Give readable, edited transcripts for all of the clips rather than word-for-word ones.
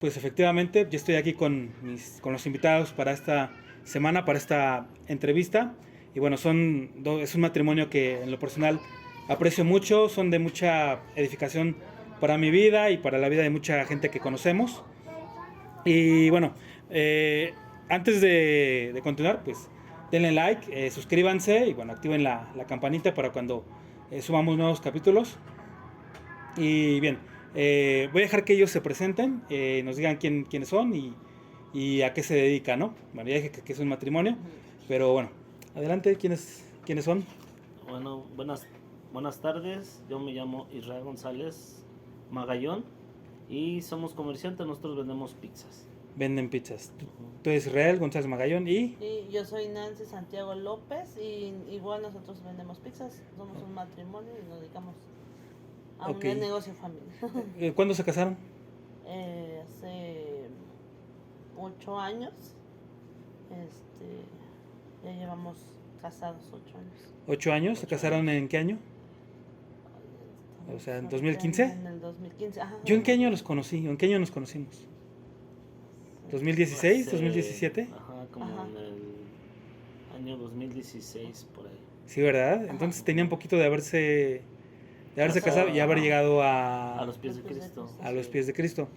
Pues efectivamente, yo estoy aquí con los invitados para esta semana, para esta entrevista. Y bueno, es un matrimonio que en lo personal aprecio mucho, son de mucha edificación para mi vida y para la vida de mucha gente que conocemos. Y bueno, eh, antes de continuar, pues denle like, suscríbanse y bueno, activen la campanita para cuando subamos nuevos capítulos. Y bien, voy a dejar que ellos se presenten, nos digan quiénes son y a qué se dedica, ¿no? Bueno, ya dije que es un matrimonio, pero bueno, adelante, quiénes son. Bueno, buenas tardes. Yo me llamo Israel González Magallón y somos comerciantes. Nosotros vendemos pizzas. Venden pizzas. Tú eres Israel González Magallón y... Y yo soy Nancy Santiago López y igual nosotros vendemos pizzas. Somos un matrimonio y nos dedicamos a Ok. un negocio familiar. ¿Cuándo se casaron? Hace 8 años. Ya llevamos casados 8 años. 8 años. ¿Se casaron en qué año? O sea, ¿en 2015? En el 2015, ajá. ¿Yo en qué año los conocí? ¿En qué año nos conocimos? ¿2016? ¿2017? Ajá, como Ajá. en el año 2016, por ahí. Sí, ¿verdad? Entonces tenían poquito de haberse casado y haber llegado A los pies de Los pies de Cristo. Cristo. a los Sí. pies de Cristo.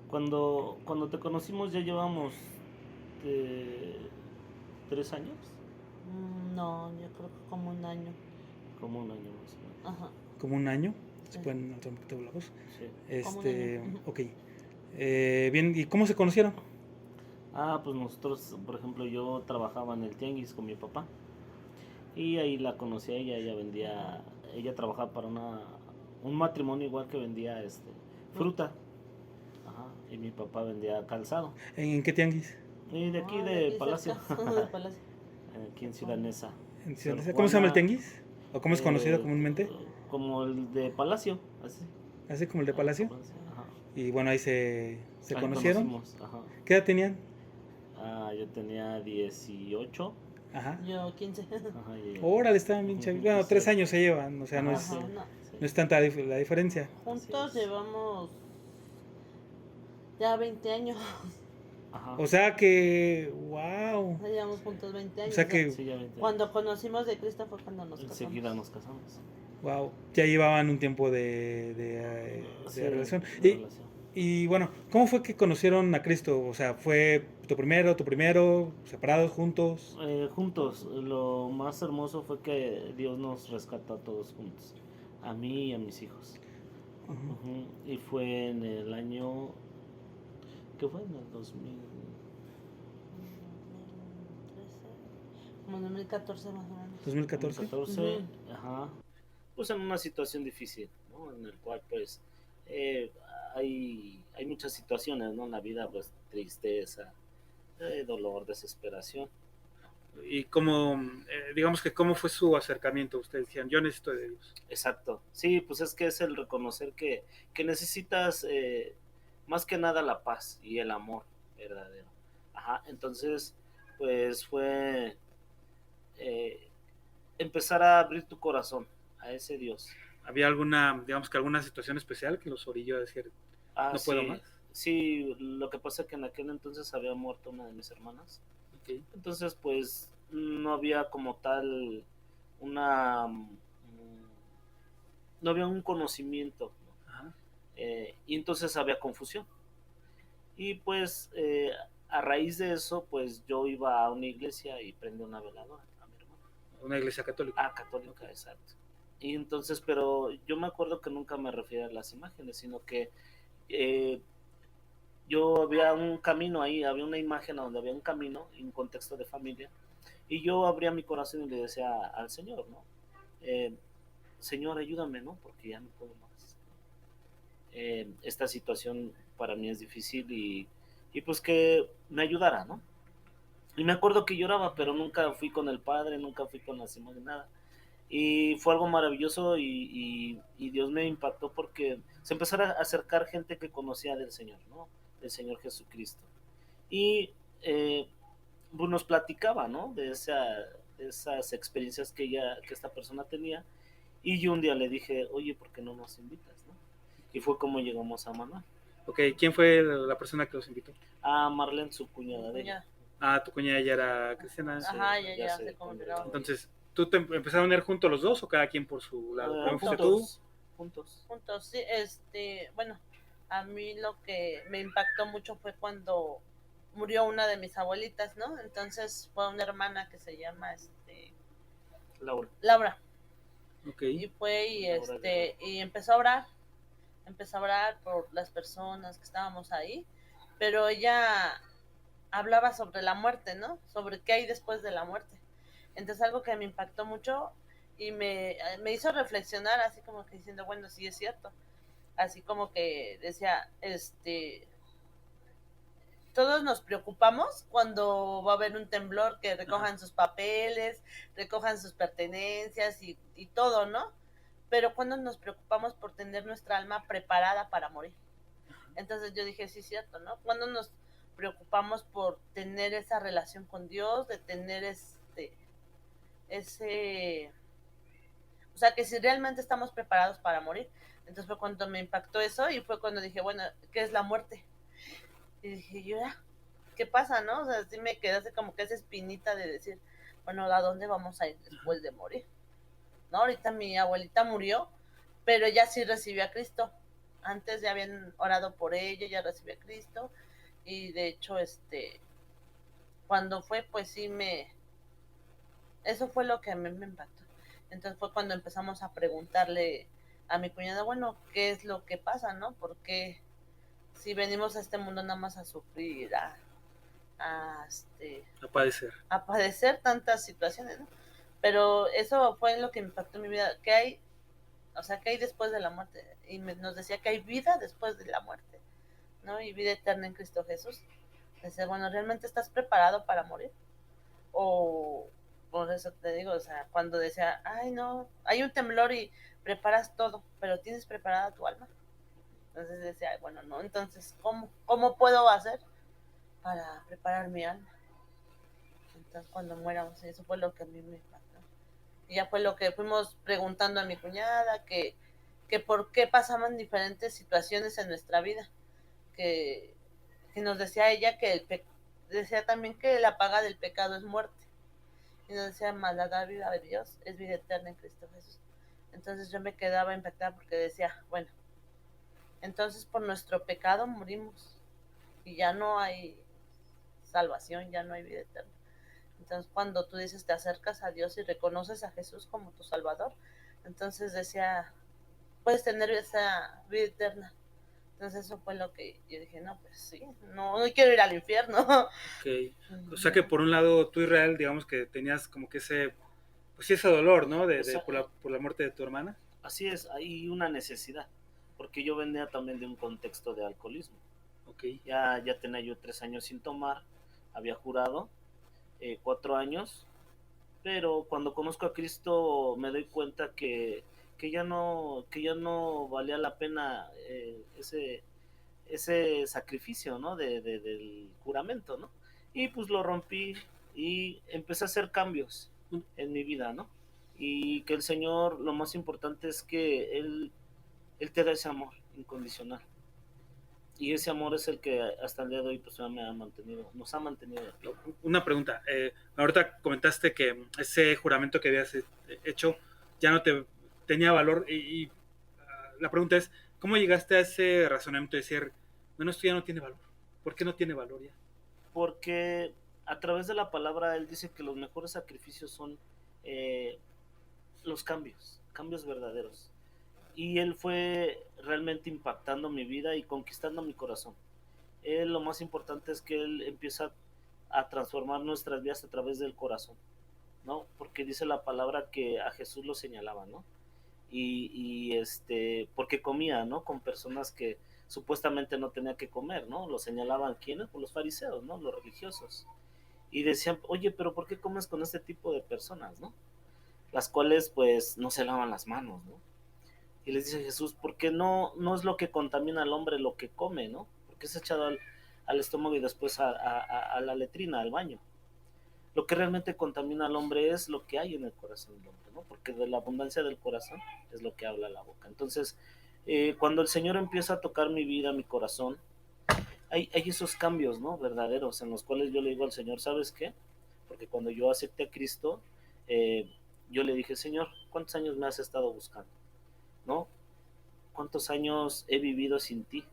Cuando te conocimos ya llevamos 3 años, No, yo creo que como un año. como un año más o menos. Ajá. Como un año. Se Sí. pueden notar un poquito la voz. Sí. Como un año. Ok. Bien, ¿y cómo se conocieron? Pues nosotros, por ejemplo, yo trabajaba en el tianguis con mi papá y ahí la conocí a ella. Ella trabajaba para un matrimonio igual que vendía fruta. Ajá, y mi papá vendía calzado. ¿En qué tianguis? Y de aquí Ah, de aquí Palacio, cerca, de Palacio. aquí en Ciudad Neza. En Ciudad Sor Neza. ¿Cómo se llama el Juana, tianguis? ¿O cómo es conocido comúnmente? Como el de Palacio, así. Así como el de Palacio. Ajá. Y bueno, ahí se Ahí conocieron. conocimos, ajá. ¿Qué edad tenían? Yo tenía 18. Ajá. Yo 15. Ajá, y ella- Órale, estaban bien chavitos. Bueno, 3 años se llevan, o sea, no Ajá, es, sí. Ajá, no. Sí. no es tanta la diferencia. Juntos Así es. llevamos ya 20 años. Ajá. O sea que, wow. Ya llevamos juntos 20 O años. sea que, Sí, ya 20 Cuando conocimos de Cristo fue cuando nos casamos. enseguida nos casamos. wow, ya llevaban un tiempo de Sí, relación. de relación. Y bueno, ¿cómo fue que conocieron a Cristo? O sea, ¿fue tu primero, separados, juntos? Juntos, lo más hermoso fue que Dios nos rescató a todos juntos, a mí y a mis hijos. Ujú. Y fue en el año, ¿qué fue? En el 2000. 2013, como en 2014 más o menos. 2014. 2014, Ujú. ajá. Pues en una situación difícil, ¿no? En el cual pues hay muchas situaciones, ¿no? En la vida, pues tristeza, dolor, desesperación. Y cómo, digamos que cómo fue su acercamiento. Ustedes decían, yo necesito de Dios. Exacto. Sí, pues es que es el reconocer que necesitas más que nada la paz y el amor verdadero. Ajá. Entonces, pues fue empezar a abrir tu corazón a ese Dios. ¿Había alguna situación especial que los orilló a decir, no puedo Sí, más? sí, lo que pasa es que en aquel entonces había muerto una de mis hermanas. Okay. Entonces, pues no había como tal una... no había un conocimiento, ¿no? Ajá. Y entonces había confusión. Y pues a raíz de eso, pues yo iba a una iglesia y prendí una veladora a mi hermano. Una iglesia católica. Católica, exacto. Y entonces, pero yo me acuerdo que nunca me refería a las imágenes, sino que yo había un camino ahí, había una imagen donde había un camino, en un contexto de familia, y yo abría mi corazón y le decía al Señor, ¿no? Señor, ayúdame, ¿no? Porque ya no puedo más. Esta situación para mí es difícil y pues que me ayudara, ¿no? Y me acuerdo que lloraba, pero nunca fui con el Padre, nunca fui con las imágenes, nada. Y fue algo maravilloso y Dios me impactó porque se empezó a acercar gente que conocía del Señor, ¿no? Del Señor Jesucristo. Y pues nos platicaba, ¿no? De esas experiencias que esta persona tenía. Y yo un día le dije, oye, ¿por qué no nos invitas, no? Y fue como llegamos a Manuel. Ok, ¿quién fue la persona que los invitó? A Marlene, su cuñada de ella. Ya. Ah, tu cuñada ya era cristiana. Ajá, ya ya se se congregaba. Entonces, ¿tú te empezaron a ir juntos los dos o cada quien por su lado? Primero fuiste tú. Juntos. Juntos, sí, bueno, a mí lo que me impactó mucho fue cuando murió una de mis abuelitas, ¿no? Entonces fue una hermana que se llama, Laura. Laura, Ok. y fue Laura y empezó a orar por las personas que estábamos ahí, pero ella hablaba sobre la muerte, ¿no? Sobre qué hay después de la muerte. Entonces algo que me impactó mucho y me hizo reflexionar, así como que diciendo, bueno, sí es cierto. Así como que decía, todos nos preocupamos cuando va a haber un temblor, que recojan sus papeles, recojan sus pertenencias y todo, ¿no? Pero cuando nos preocupamos por tener nuestra alma preparada para morir. Entonces yo dije, sí, es cierto, ¿no? Cuando nos preocupamos por tener esa relación con Dios, de tener ese, o sea, que si realmente estamos preparados para morir. Entonces fue cuando me impactó eso y fue cuando dije, bueno, ¿qué es la muerte? Y dije, yo, ¿qué pasa, no? O sea, sí me quedase como que esa espinita de decir, bueno, ¿a dónde vamos a ir después de morir? ¿No? Ahorita mi abuelita murió, pero ella sí recibió a Cristo. Antes ya habían orado por ella, ya recibió a Cristo. Y de hecho, cuando fue, pues sí eso fue lo que a mí me impactó. Entonces fue cuando empezamos a preguntarle a mi cuñada, bueno, ¿qué es lo que pasa, no? Porque si venimos a este mundo nada más a sufrir, a, A padecer. a padecer tantas situaciones, ¿no? Pero eso fue lo que impactó en mi vida, que hay, o sea, que hay después de la muerte, y nos decía que hay vida después de la muerte, ¿no? Y vida eterna en Cristo Jesús. Decía, bueno, ¿realmente estás preparado para morir? O, por eso te digo, o sea, cuando decía, ay, no, hay un temblor y preparas todo, pero ¿tienes preparada tu alma? Entonces decía, bueno, no, entonces, ¿cómo puedo hacer para preparar mi alma? Entonces, cuando muéramos, eso fue lo que a mí me impactó. Y ya fue lo que fuimos preguntando a mi cuñada, que por qué pasaban diferentes situaciones en nuestra vida. Que, que nos decía ella decía también que la paga del pecado es muerte. Y nos decía, más la vida de Dios es vida eterna en Cristo Jesús. Entonces yo me quedaba impactada porque decía, bueno, entonces por nuestro pecado morimos y ya no hay salvación, ya no hay vida eterna. Entonces cuando tú dices te acercas a Dios y reconoces a Jesús como tu Salvador, entonces decía, puedes tener esa vida eterna. Entonces eso fue lo que yo dije, no, pues sí, no quiero ir al infierno. Ok. O sea que por un lado tú, Israel, digamos que tenías como que pues sí, ese dolor, ¿no? Por la muerte de tu hermana. Así es, hay una necesidad, porque yo venía también de un contexto de alcoholismo. Ok. Ya tenía yo 3 años sin tomar, había jurado 4 años, pero cuando conozco a Cristo me doy cuenta que ya no valía la pena ese sacrificio, ¿no? Del juramento, ¿no? Y pues lo rompí y empecé a hacer cambios en mi vida, ¿no? Y que el Señor, lo más importante es que Él te da ese amor incondicional. Y ese amor es el que hasta el día de hoy pues, nos ha mantenido de pie. Una pregunta. Ahorita comentaste que ese juramento que habías hecho ya no te tenía valor la pregunta es, ¿cómo llegaste a ese razonamiento de decir, bueno, esto ya no tiene valor? ¿Por qué no tiene valor ya? Porque a través de la palabra Él dice que los mejores sacrificios son eh, los cambios verdaderos. Y Él fue realmente impactando mi vida y conquistando mi corazón. Lo más importante es que Él empieza a transformar nuestras vidas a través del corazón, ¿no? Porque dice la palabra que a Jesús lo señalaba, ¿no? Porque comía, ¿no? Con personas que supuestamente no tenía que comer, ¿no? Lo señalaban, ¿quiénes? Pues los fariseos, ¿no? Los religiosos. Y decían, oye, pero ¿por qué comes con este tipo de personas, ¿no? Las cuales, pues, no se lavan las manos, ¿no? Y les dice Jesús, ¿por qué no es lo que contamina al hombre lo que come, ¿no? Porque es echado al estómago y después a la letrina, al baño. Lo que realmente contamina al hombre es lo que hay en el corazón del hombre, ¿no? Porque de la abundancia del corazón es lo que habla la boca. Entonces, Cuando el Señor empieza a tocar mi vida, mi corazón, hay esos cambios, ¿no? Verdaderos, en los cuales yo le digo al Señor, ¿sabes qué? Porque cuando yo acepté a Cristo, eh, yo le dije, Señor, ¿cuántos años me has estado buscando? ¿No? ¿Cuántos años he vivido sin ti?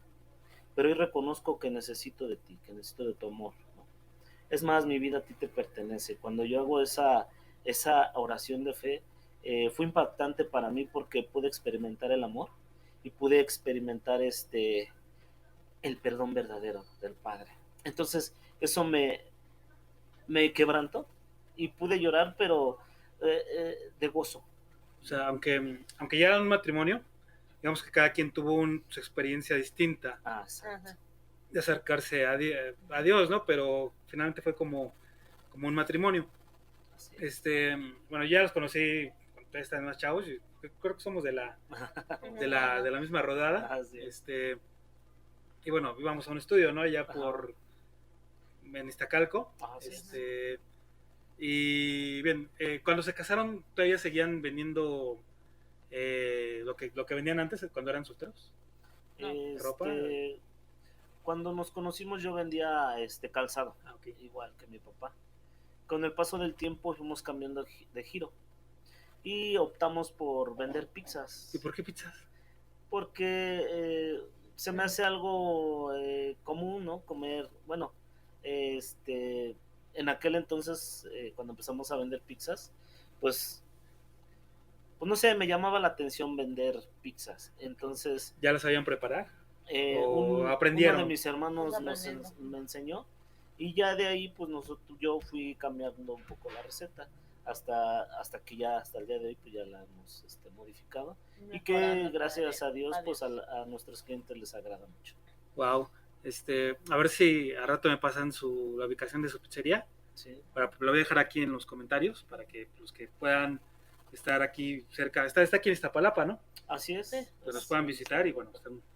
Pero hoy reconozco que necesito de ti, que necesito de tu amor, ¿no? Es más, mi vida a ti te pertenece. Cuando yo hago esa oración de fe, fue impactante para mí porque pude experimentar el amor y pude experimentar el perdón verdadero del Padre. Entonces, eso me quebrantó y pude llorar, pero de gozo. O sea, aunque ya era un matrimonio, digamos que cada quien tuvo su experiencia distinta Ah, exacto. Ajá. de acercarse a Dios, ¿no? Pero finalmente fue como un matrimonio. Así es. Bueno, ya los conocí cuando ustedes están más chavos, y creo que somos de la misma rodada. Así es. Y bueno, íbamos a un estudio, ¿no? Allá Ajá. en Iztacalco. Así es. Y bien, cuando se casaron, todavía seguían vendiendo lo que vendían antes, cuando eran solteros. No. Ropa. Cuando nos conocimos yo vendía calzado, Ah, ok. igual que mi papá. Con el paso del tiempo fuimos cambiando de giro y optamos por vender pizzas. ¿Y por qué pizzas? Porque se me hace algo común, ¿no? Comer, bueno, en aquel entonces, cuando empezamos a vender pizzas, pues, pues no sé, me llamaba la atención vender pizzas. Entonces, ¿Ya las sabían preparar? ¿O uno de aprendieron? mis hermanos me enseñó y ya de ahí pues yo fui cambiando un poco la receta hasta que ya hasta el día de hoy pues ya la hemos modificado y que gracias a Dios pues a nuestros clientes les agrada mucho. Wow. A ver si a rato me pasan la ubicación de su pizzería. Sí. Lo voy a dejar aquí en los comentarios para que los que puedan estar aquí cerca. Está aquí en Iztapalapa, ¿no? Así es. Pues los puedan visitar y bueno,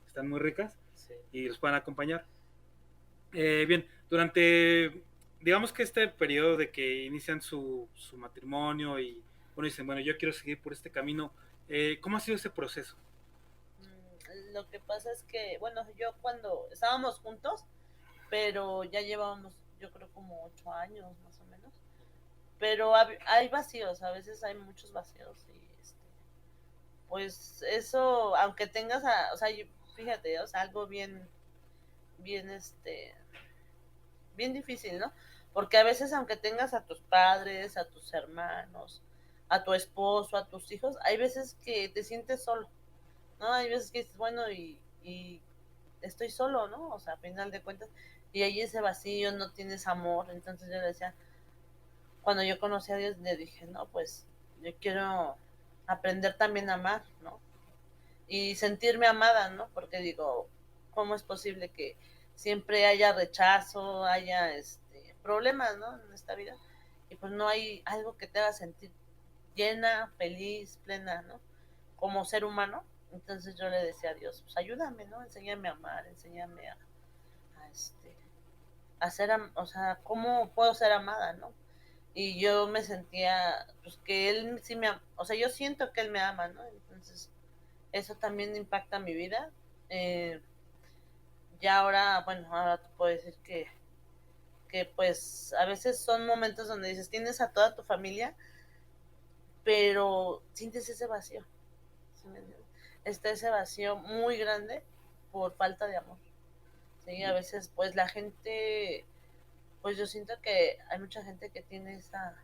están muy ricas Sí. y los puedan acompañar. Bien, digamos que este periodo de que inician su matrimonio y bueno, dicen, bueno, yo quiero seguir por este camino, ¿cómo ha sido ese proceso? Lo que pasa es que, bueno, yo cuando estábamos juntos, pero ya llevábamos, yo creo, como 8 años más o menos. Pero hay vacíos, a veces hay muchos vacíos y pues eso, aunque tengas, o sea, fíjate, o sea, algo bien, bien, bien difícil, ¿no? Porque a veces aunque tengas a tus padres, a tus hermanos, a tu esposo, a tus hijos, hay veces que te sientes solo, ¿no? Hay veces que dices, bueno, y estoy solo, ¿no? O sea, a final de cuentas, y ahí ese vacío, no tienes amor. Entonces yo le decía, cuando yo conocí a Dios, le dije, no, pues yo quiero aprender también a amar, ¿no? Y sentirme amada, ¿no? Porque digo, ¿cómo es posible que siempre haya rechazo, haya problemas, ¿no? En esta vida. Y pues no hay algo que te haga sentir llena, feliz, plena, ¿no? Como ser humano. Entonces yo le decía a Dios, pues ayúdame, ¿no? Enséñame a amar, enséñame a ser, o sea, ¿cómo puedo ser amada, ¿no? Y yo me sentía, pues que él sí o sea, yo siento que él me ama, ¿no? Entonces, eso también impacta mi vida. Eh, ya ahora, bueno, ahora te puedo decir que pues a veces son momentos donde dices, tienes a toda tu familia, pero sientes ese vacío. ¿Sí me entiendes? Está ese vacío muy grande por falta de amor. Sí, a veces pues la gente, pues yo siento que hay mucha gente que tiene esa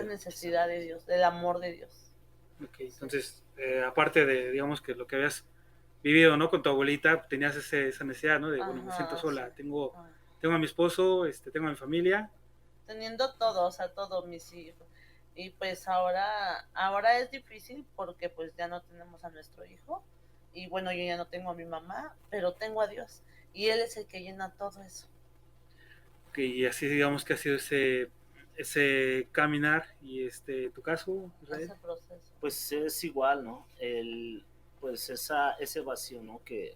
necesidad de Dios, del amor de Dios. Okay, entonces, aparte de, digamos que lo que habías vivido, ¿no? Con tu abuelita, tenías esa necesidad, ¿no? De, bueno, me siento sola, Sí. tengo a mi esposo, tengo a mi familia. Teniendo todo, o sea, todo, mis hijos. Y pues ahora es difícil porque pues ya no tenemos a nuestro hijo. Y bueno, yo ya no tengo a mi mamá, pero tengo a Dios. Y Él es el que llena todo eso. Y así digamos que ha sido ese caminar y tu caso, Israel. Ese proceso. Pues es igual, ¿no? Pues ese vacío, ¿no? Que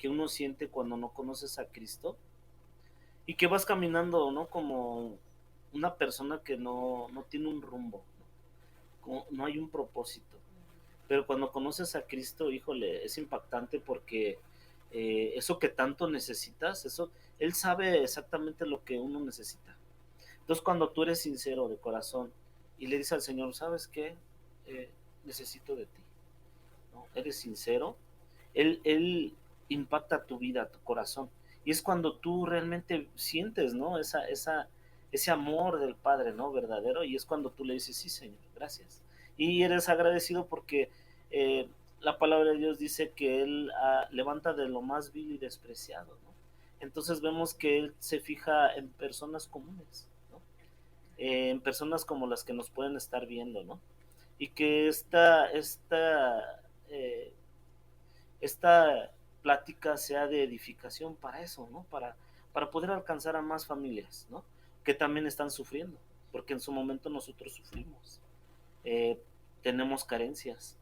uno siente cuando no conoces a Cristo y que vas caminando, ¿no? Como una persona que no tiene un rumbo, ¿no? No hay un propósito. pero cuando conoces a Cristo, híjole, es impactante porque eso que tanto necesitas, eso, Él sabe exactamente lo que uno necesita. Entonces, cuando tú eres sincero de corazón y le dices al Señor, ¿sabes qué? Eh, Necesito de ti, ¿no? Eres sincero, Él impacta tu vida, tu corazón. Y es cuando tú realmente sientes, ¿no? Ese amor del Padre, ¿no? Verdadero. Y es cuando tú le dices, sí, Señor, gracias. Y eres agradecido porque eh, la palabra de Dios dice que Él levanta de lo más vil y despreciado, ¿no? Entonces vemos que Él se fija en personas comunes, ¿no? En personas como las que nos pueden estar viendo, ¿no? Y que eh, esta plática sea de edificación para eso, ¿no? Para poder alcanzar a más familias, ¿no? Que también están sufriendo, porque en su momento nosotros sufrimos, eh, tenemos carencias.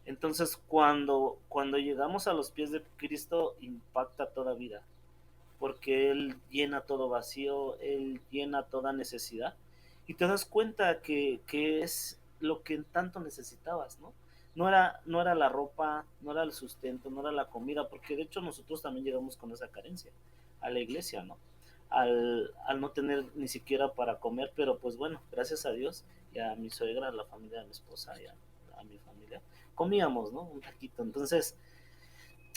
Entonces, cuando llegamos a los pies de Cristo, impacta toda vida, porque Él llena todo vacío, Él llena toda necesidad, y te das cuenta que es lo que tanto necesitabas, ¿no? No era la ropa, no era el sustento, no era la comida, porque de hecho nosotros también llegamos con esa carencia a la iglesia, ¿no? Al no tener ni siquiera para comer, pero pues bueno, gracias a Dios y a mi suegra, a la familia de mi esposa y a mi familia, comíamos, ¿no? Un taquito. Entonces,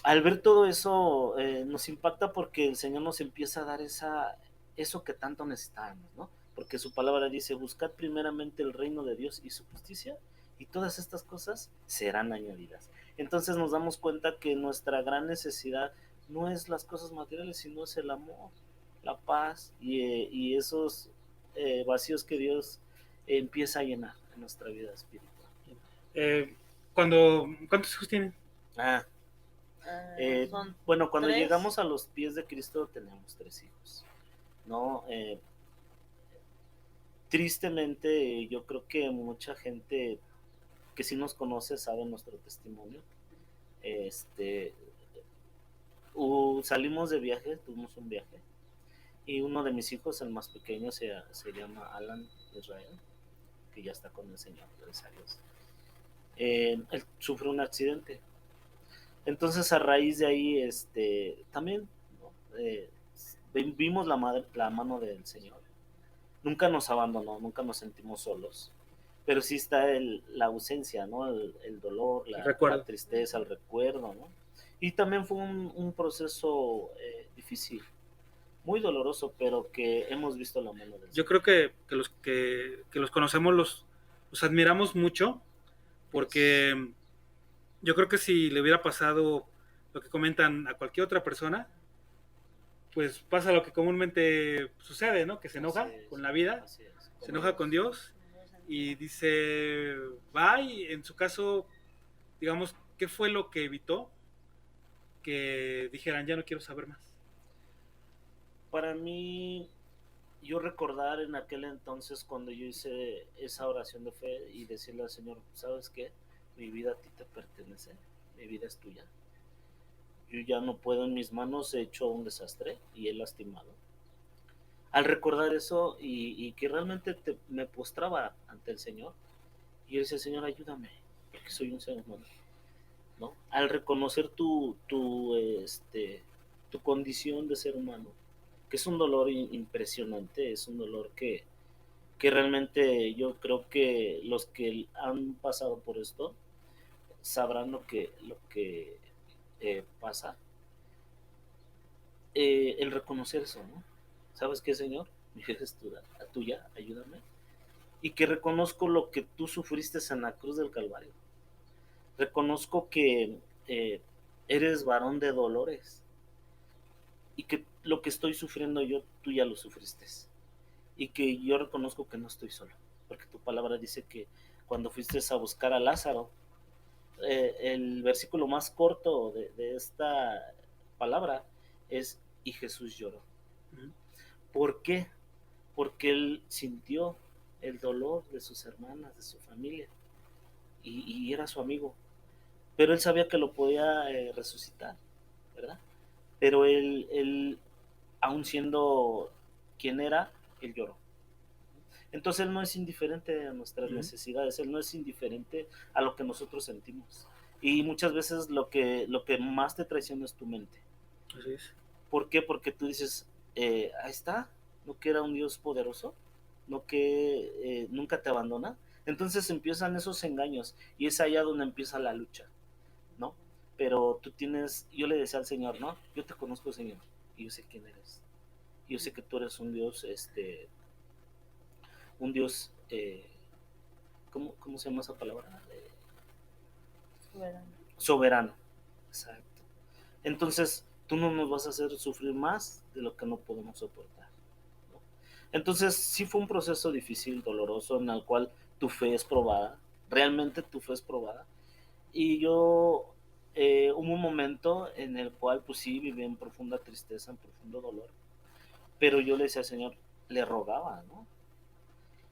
al ver todo eso, nos impacta porque el Señor nos empieza a dar eso que tanto necesitábamos, ¿no? Porque su palabra dice, buscad primeramente el reino de Dios y su justicia, y todas estas cosas serán añadidas. Entonces nos damos cuenta que nuestra gran necesidad no es las cosas materiales, sino es el amor, la paz y esos vacíos que Dios empieza a llenar en nuestra vida espiritual. Eh, ¿Cuántos hijos tienen? Ah, Son bueno, cuando 3. llegamos a los pies de Cristo tenemos 3 hijos, ¿no? Tristemente, yo creo que mucha gente que sí nos conoce sabe nuestro testimonio. Este, salimos de viaje, tuvimos un viaje, y uno de mis hijos, el más pequeño, se llama Alan Israel, que ya está con el Señor, gracias a Dios. Él sufrió un accidente. Entonces, a raíz de ahí, también, ¿no? Vimos la mano del Señor. Nunca nos abandonó, nunca nos sentimos solos. Pero sí está la ausencia, ¿no? El dolor, la tristeza, el recuerdo, ¿no? Y también fue un proceso difícil, muy doloroso, pero que hemos visto la mano del Señor. Yo creo que los conocemos, los admiramos mucho, porque yo creo que si le hubiera pasado lo que comentan a cualquier otra persona, pues pasa lo que comúnmente sucede, ¿no? Que se enoja con la vida, se enoja con Dios y dice, bye. En su caso, digamos, ¿qué fue lo que evitó que dijeran, ya no quiero saber más? Para mí, yo recordar en aquel entonces cuando yo hice esa oración de fe y decirle al Señor, ¿sabes qué? Mi vida a ti te pertenece, mi vida es tuya. Yo ya no puedo, en mis manos he hecho un desastre y he lastimado. Al recordar eso y que realmente me postraba ante el Señor, y yo decía, Señor, ayúdame, porque soy un ser humano, ¿no? Al reconocer tu condición de ser humano, que es un dolor impresionante, es un dolor que realmente yo creo que los que han pasado por esto sabrán lo que pasa. El reconocer eso, ¿no? ¿Sabes qué, Señor? Mi vida es tuya, ayúdame. Y que reconozco lo que tú sufriste en la cruz del Calvario. Reconozco que eres varón de dolores y que lo que estoy sufriendo yo, tú ya lo sufriste. Y que yo reconozco que no estoy solo, porque tu palabra dice que cuando fuiste a buscar a Lázaro, el versículo más corto de esta palabra es, y Jesús lloró. ¿Por qué? Porque él sintió el dolor de sus hermanas, de su familia, y era su amigo, pero él sabía que lo podía resucitar, ¿verdad? Pero él, aún siendo quien era, él lloró. Entonces Él no es indiferente a nuestras necesidades, Él no es indiferente a lo que nosotros sentimos. Y muchas veces lo que más te traiciona es tu mente. Así es. ¿Por qué? Porque tú dices, ahí está, no que era un Dios poderoso, no que nunca te abandona. Entonces empiezan esos engaños y es allá donde empieza la lucha, ¿no? Pero tú tienes, yo le decía al Señor, ¿no? Yo te conozco, Señor, y yo sé quién eres. Yo sé que tú eres un Dios, un Dios, ¿cómo se llama esa palabra? Bueno, Soberano. Exacto. Entonces, tú no nos vas a hacer sufrir más de lo que no podemos soportar, ¿no? Entonces, sí fue un proceso difícil, doloroso, en el cual tu fe es probada, realmente tu fe es probada. Y yo, hubo un momento en el cual, pues sí, viví en profunda tristeza, en profundo dolor, pero yo le decía al Señor, le rogaba, ¿no?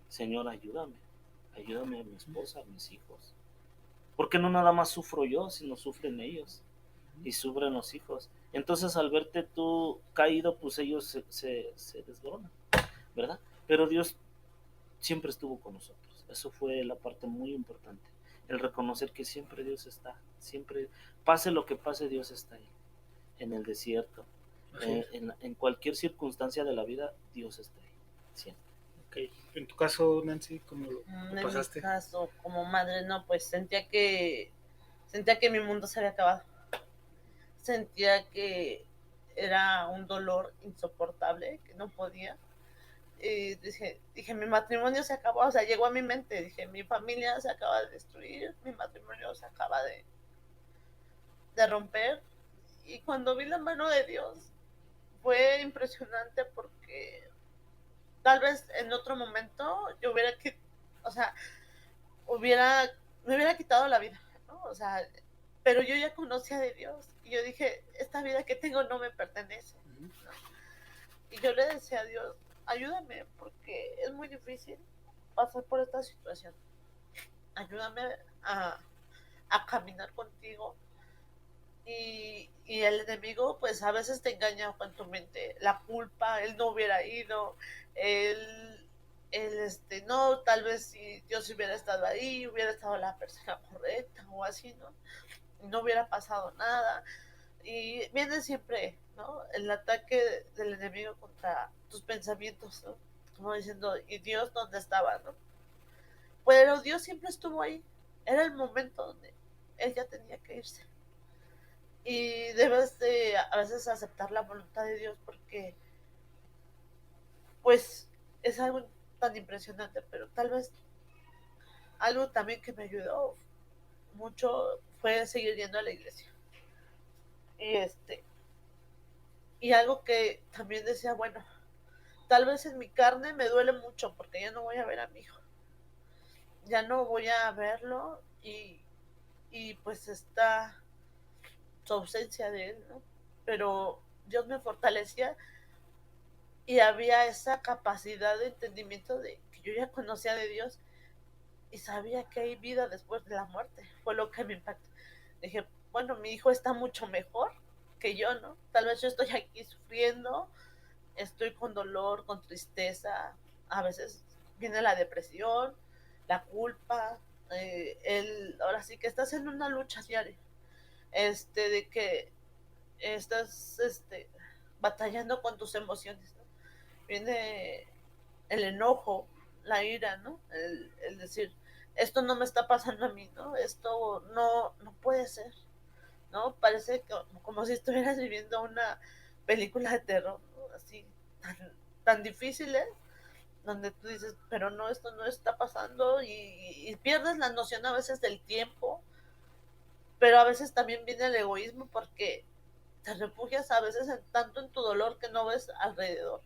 Señor, ayúdame, ayúdame a mi esposa, a mis hijos. Porque no nada más sufro yo, sino sufren ellos y sufren los hijos. Entonces al verte tú caído, pues ellos se desboronan, ¿verdad? Pero Dios siempre estuvo con nosotros. Eso fue la parte muy importante. El reconocer que siempre Dios está, siempre, pase lo que pase, Dios está ahí. En el desierto, en cualquier circunstancia de la vida, Dios está ahí, siempre. Okay. En tu caso, Nancy, ¿cómo lo en pasaste? mi caso, como madre, no, pues sentía que mi mundo se había acabado. Sentía que era un dolor insoportable, que no podía. Dije, mi matrimonio se acabó, o sea, llegó a mi mente, dije, mi familia se acaba de destruir, mi matrimonio se acaba de romper. Y cuando vi la mano de Dios, fue impresionante porque tal vez en otro momento yo hubiera, o sea, me hubiera quitado la vida, ¿no? O sea, pero yo ya conocía de Dios y yo dije, esta vida que tengo no me pertenece, ¿no? Y yo le decía a Dios, ayúdame porque es muy difícil pasar por esta situación. Ayúdame a, a caminar contigo. Y el enemigo, pues a veces te engaña con tu mente. La culpa, él no hubiera ido, no, tal vez si Dios hubiera estado ahí, hubiera estado la persona correcta o así, ¿no? No hubiera pasado nada. Y viene siempre, ¿no? El ataque del enemigo contra tus pensamientos, ¿no? Como diciendo, ¿y Dios dónde estaba, no? Pero Dios siempre estuvo ahí. Era el momento donde él ya tenía que irse. Y debes de a veces aceptar la voluntad de Dios porque, pues, es algo tan impresionante, pero tal vez algo también que me ayudó mucho fue seguir yendo a la iglesia. Y y algo que también decía, bueno, tal vez en mi carne me duele mucho porque ya no voy a ver a mi hijo, ya no voy a verlo y pues está su ausencia de él, ¿no? Pero Dios me fortalecía y había esa capacidad de entendimiento de que yo ya conocía de Dios y sabía que hay vida después de la muerte. Fue lo que me impactó. Dije, bueno, mi hijo está mucho mejor que yo, ¿no? Tal vez yo estoy aquí sufriendo, estoy con dolor, con tristeza, a veces viene la depresión, la culpa, ahora sí que estás en una lucha diaria, de que estás, batallando con tus emociones, ¿no? Viene el enojo, la ira, ¿no? El decir, esto no me está pasando a mí, ¿no? Esto no puede ser, ¿no? Parece como si estuvieras viviendo una película de terror, ¿no? Así, tan difíciles, donde tú dices, pero no, esto no está pasando y pierdes la noción a veces del tiempo, pero a veces también viene el egoísmo porque te refugias a veces tanto en tu dolor que no ves alrededor,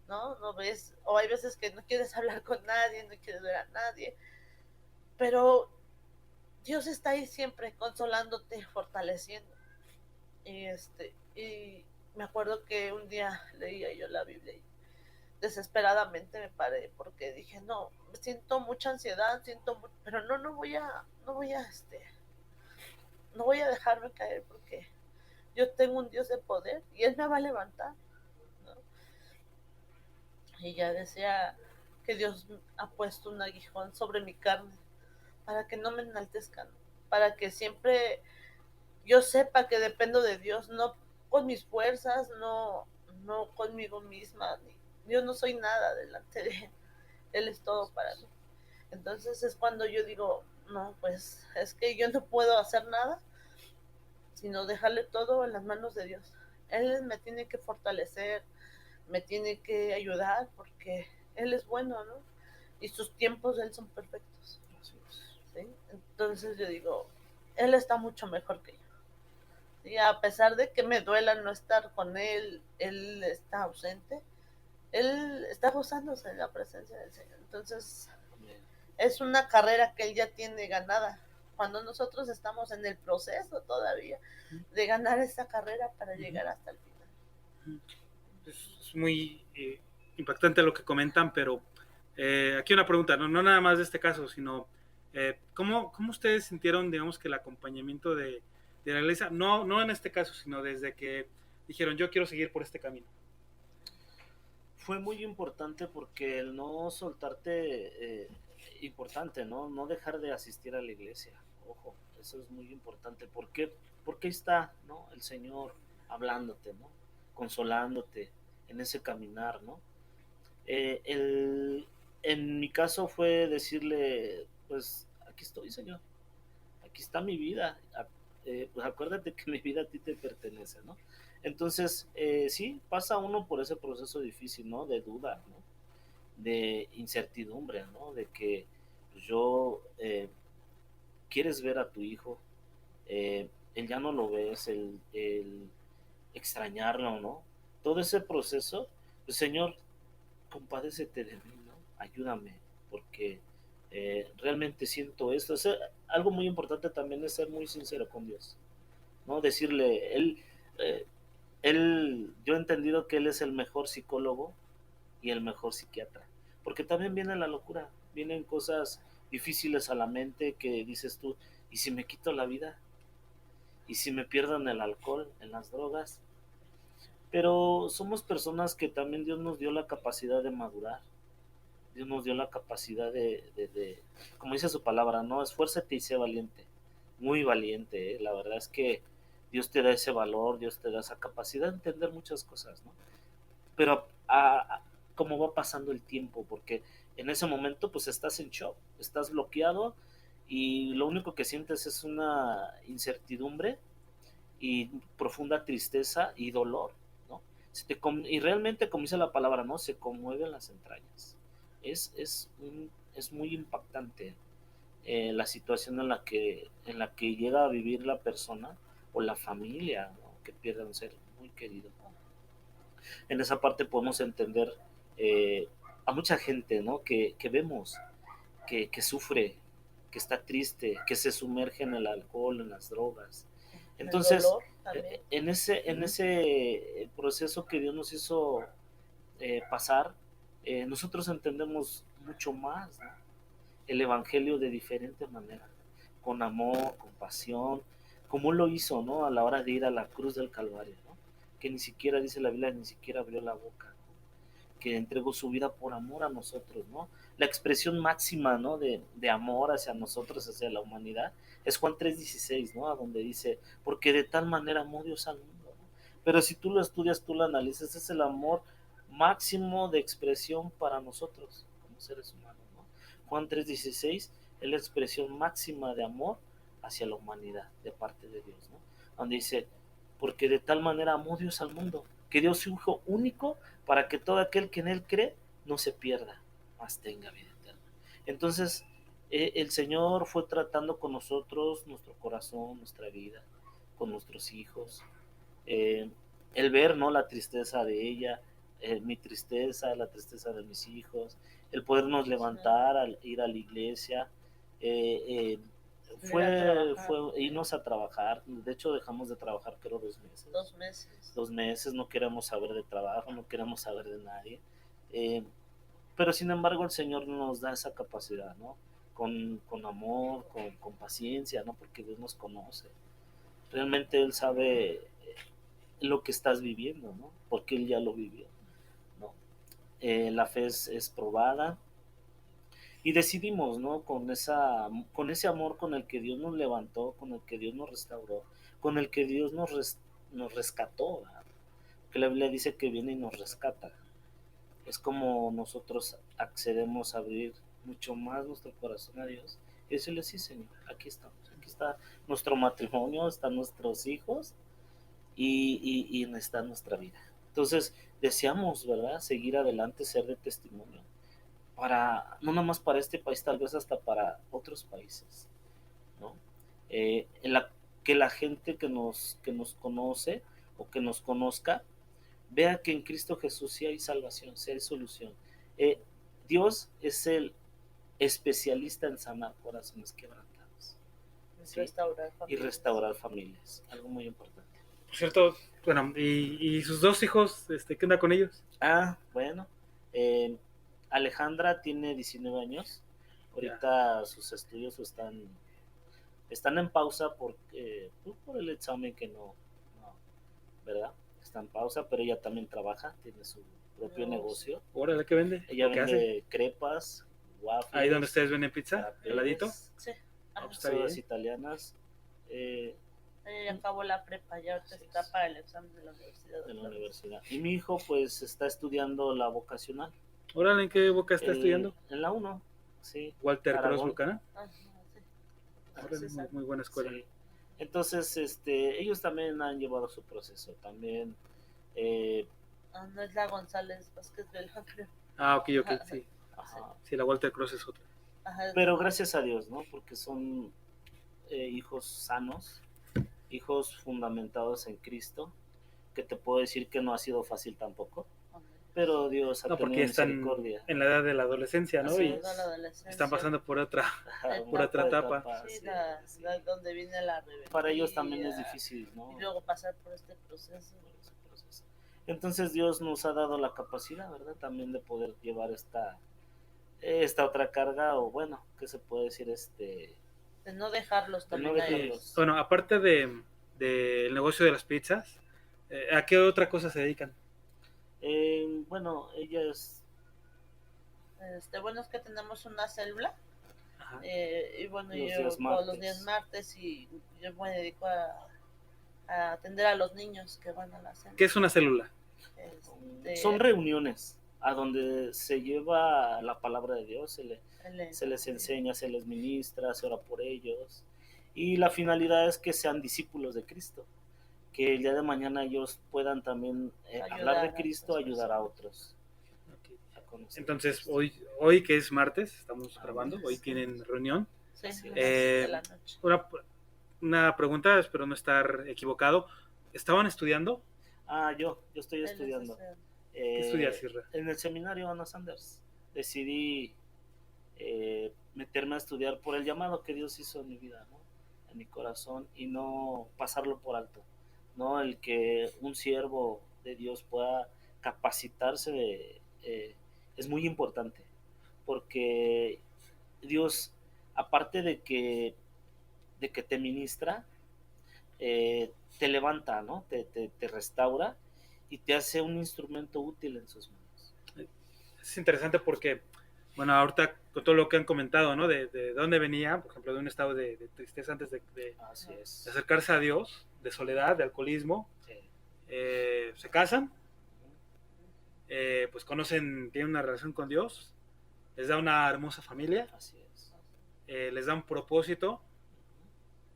¿no? No ves, o hay veces que no quieres hablar con nadie, no quieres ver a nadie, pero Dios está ahí siempre consolándote, fortaleciendo. Y me acuerdo que un día leía yo la Biblia y desesperadamente me paré porque dije, no, siento mucha ansiedad, pero no voy a dejarme caer porque yo tengo un Dios de poder y Él me va a levantar, ¿no? Y ya decía, que Dios ha puesto un aguijón sobre mi carne para que no me enaltezcan, para que siempre yo sepa que dependo de Dios, no con mis fuerzas, no conmigo misma, yo no soy nada delante de Él, Él es todo para mí. Entonces es cuando yo digo, no, pues es que yo no puedo hacer nada, sino dejarle todo en las manos de Dios. Él me tiene que fortalecer, me tiene que ayudar, porque Él es bueno, ¿no? Y sus tiempos de Él son perfectos. ¿Sí? Entonces yo digo, Él está mucho mejor que yo. Y a pesar de que me duela no estar con Él, Él está ausente, Él está gozándose en la presencia del Señor. Entonces es una carrera que Él ya tiene ganada, cuando nosotros estamos en el proceso todavía de ganar esta carrera para llegar hasta el final. Es muy impactante lo que comentan, pero aquí una pregunta, no nada más de este caso, sino ¿cómo ustedes sintieron, digamos, que el acompañamiento de la iglesia, no en este caso, sino desde que dijeron, yo quiero seguir por este camino? Fue muy importante porque el no soltarte, importante, ¿no? No dejar de asistir a la iglesia. Ojo, eso es muy importante. ¿Por qué? Porque ahí está, ¿no? El Señor hablándote, ¿no? Consolándote en ese caminar, ¿no? Eh, el, en mi caso fue decirle, pues aquí estoy, Señor, aquí está mi vida, pues acuérdate que mi vida a ti te pertenece, ¿no? Entonces, sí, pasa uno por ese proceso difícil, ¿no? De duda, ¿no? De incertidumbre, ¿no? De que pues, quieres ver a tu hijo, él ya no lo ves, el extrañarlo, ¿no? Todo ese proceso, pues Señor, compadécete de mí, ¿no? Ayúdame, porque realmente siento esto. Algo muy importante también es ser muy sincero con Dios, ¿no? Decirle, eh, yo he entendido que Él es el mejor psicólogo y el mejor psiquiatra, porque también viene la locura, vienen cosas difíciles a la mente que dices tú, ¿y si me quito la vida? ¿Y si me pierdo en el alcohol, en las drogas? Pero somos personas que también Dios nos dio la capacidad de madurar. Dios nos dio la capacidad como dice su palabra, ¿no? Esfuérzate y sé valiente. Muy valiente, ¿eh? La verdad es que Dios te da ese valor, Dios te da esa capacidad de entender muchas cosas, ¿no? Pero cómo va pasando el tiempo, porque en ese momento pues estás en shock, estás bloqueado y lo único que sientes es una incertidumbre y profunda tristeza y dolor, ¿no? Y realmente, como dice la palabra, ¿no? Se conmueven las entrañas. Es muy impactante la situación en la que llega a vivir la persona o la familia, ¿no? Que pierde un ser muy querido. En esa parte podemos entender a mucha gente, ¿no? Que vemos que sufre, que está triste, que se sumerge en el alcohol, en las drogas. Entonces, en ese proceso que Dios nos hizo pasar, nosotros entendemos mucho más, ¿no? El Evangelio de diferente manera, con amor, con pasión, como lo hizo, ¿no? A la hora de ir a la cruz del Calvario, ¿no? Que ni siquiera, dice la Biblia, ni siquiera abrió la boca, ¿no? Que entregó su vida por amor a nosotros, ¿no? La expresión máxima, ¿no? De amor hacia nosotros, hacia la humanidad, es Juan 3:16, ¿no? A donde dice, porque de tal manera amó Dios al mundo, ¿no? Pero si tú lo estudias, tú lo analizas, es el amor máximo de expresión para nosotros, como seres humanos, ¿no? Juan 3:16 es la expresión máxima de amor hacia la humanidad, de parte de Dios, ¿no? Donde dice, porque de tal manera amó Dios al mundo, que dio su Hijo único para que todo aquel que en Él cree no se pierda, mas tenga vida eterna. Entonces, el Señor fue tratando con nosotros, nuestro corazón, nuestra vida, con nuestros hijos, eh, el ver, ¿no? La tristeza de ella, mi tristeza, la tristeza de mis hijos, el podernos levantar, al ir a la iglesia, eh, fue irnos a trabajar. De hecho, dejamos de trabajar, creo, 2 meses. 2 meses. 2 meses, no queremos saber de trabajo, no queremos saber de nadie. Pero sin embargo, el Señor nos da esa capacidad, ¿no? Con amor, con paciencia, ¿no? Porque Dios nos conoce. Realmente Él sabe lo que estás viviendo, ¿no? Porque Él ya lo vivió, ¿no? La fe es probada, Y decidimos, ¿no? Con ese amor con el que Dios nos levantó, con el que Dios nos restauró, con el que Dios nos rescató, ¿verdad? Que la Biblia dice que viene y nos rescata. Es como nosotros accedemos a abrir mucho más nuestro corazón a Dios y decirle, sí, Señor, aquí estamos, aquí está nuestro matrimonio, están nuestros hijos y está nuestra vida. Entonces, deseamos, ¿verdad?, seguir adelante, ser de testimonio, no nada más para este país, tal vez hasta para otros países, ¿no? En que la gente que nos conoce o que nos conozca vea que en Cristo Jesús sí hay salvación, sí hay solución. Eh, Dios es el especialista en sanar corazones quebrantados, ¿sí? Y restaurar familias, algo muy importante. Por cierto, bueno, y sus dos hijos, ¿qué onda con ellos? Bueno, Alejandra tiene 19 años, ahorita sus estudios están en pausa por el examen que no, ¿verdad? Está en pausa, pero ella también trabaja, tiene su propio negocio. Órale, ¿qué vende? Ella ¿Qué vende hace? crepas, waffles. Ahí donde ustedes venden pizza, frappés, al ladito. Sí. Sodas italianas. Ella ya acabó la prepa, ya ahorita está para el examen de la universidad. Y mi hijo pues está estudiando la vocacional. Órale, ¿en qué boca está estudiando? En la 1, sí. Walter Cross Buchanan. Sí. Órale, muy buena escuela. Sí. Entonces, ellos también han llevado su proceso. También. No es la González Vázquez Vela, creo. Ok, sí. Ajá. Sí, la Walter Cross es otra. Pero gracias a Dios, ¿no? Porque son hijos sanos, hijos fundamentados en Cristo, que te puedo decir que no ha sido fácil tampoco. Pero Dios ha tenido misericordia. En la edad de la adolescencia, ¿no? Y están pasando por otra etapa. Sí, donde viene la rebelión. Para ellos también es difícil, ¿no? Y luego pasar por este proceso. Entonces Dios nos ha dado la capacidad, ¿verdad? También de poder llevar esta otra carga, o bueno, ¿qué se puede decir? De no dejarlos también. Bueno, aparte del negocio de las pizzas, ¿a qué otra cosa se dedican? Bueno, ella es... bueno, es que tenemos una célula. Y bueno, los días martes y yo me dedico a atender a los niños que van a la célula. ¿Qué es una célula? Son reuniones a donde se lleva la palabra de Dios, se les enseña, se les ministra, se ora por ellos, y la finalidad es que sean discípulos de Cristo, que el día de mañana ellos puedan también hablar de Cristo, ayudar a otros. Okay. Entonces, hoy que es martes, estamos grabando, hoy tienen reunión. Sí, de la noche. Una pregunta, espero no estar equivocado. ¿Estaban estudiando? Yo estoy estudiando. ¿Qué estudias, Isra? En el seminario Ana Sanders. Decidí meterme a estudiar por el llamado que Dios hizo en mi vida, ¿no? En mi corazón, y no pasarlo por alto, ¿no? El que un siervo de Dios pueda capacitarse es muy importante, porque Dios, aparte de que te ministra, te levanta, ¿no? Te restaura y te hace un instrumento útil en sus manos. Es interesante porque, bueno, ahorita con todo lo que han comentado, ¿no? De dónde venía, por ejemplo, de un estado de tristeza antes de acercarse a Dios, de soledad, de alcoholismo, sí. Se casan, pues tienen una relación con Dios, les da una hermosa familia, así es. Les da un propósito,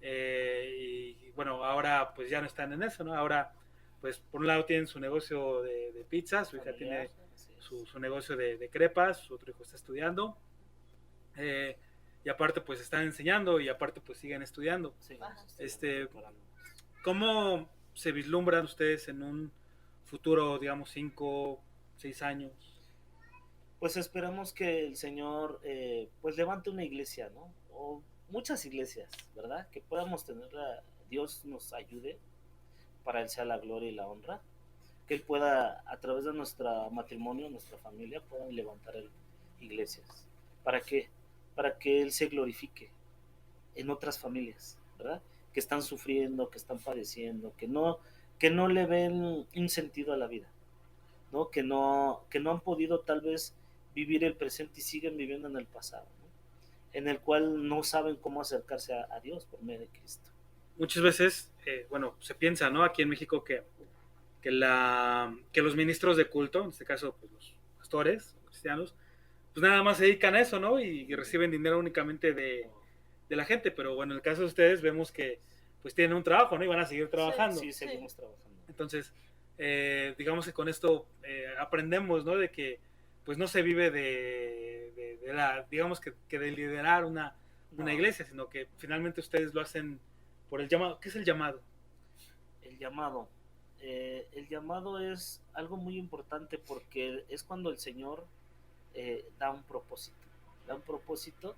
y bueno, ahora pues ya no están en eso, ¿no? Ahora, pues por un lado tienen su negocio de pizzas, su hija tiene su negocio de crepas, su otro hijo está estudiando, y aparte pues están enseñando, y aparte pues siguen estudiando. Sí, ¿cómo se vislumbran ustedes en un futuro, digamos, 5, 6 años? Pues esperamos que el Señor pues levante una iglesia, ¿no? O muchas iglesias, ¿verdad? Que podamos tenerla, Dios nos ayude, para Él sea la gloria y la honra, que Él pueda, a través de nuestro matrimonio, nuestra familia, puedan levantar iglesias. ¿Para qué? Para que Él se glorifique en otras familias, ¿verdad? Que están sufriendo, que están padeciendo, que no le ven un sentido a la vida, ¿no? Que no han podido tal vez vivir el presente y siguen viviendo en el pasado, ¿no? en el cual no saben cómo acercarse a Dios por medio de Cristo. Muchas veces, bueno, se piensa, ¿no? Aquí en México que los ministros de culto, en este caso, pues los pastores cristianos, pues nada más se dedican a eso, ¿no? Y reciben dinero únicamente de la gente, pero bueno, en el caso de ustedes vemos que pues tienen un trabajo, ¿no? Y van a seguir trabajando. Sí, seguimos trabajando. Entonces, digamos que con esto aprendemos, ¿no? De que pues no se vive de la, digamos que de liderar una iglesia, sino que finalmente ustedes lo hacen por el llamado. ¿Qué es el llamado? El llamado. El llamado es algo muy importante porque es cuando el Señor da un propósito. Da un propósito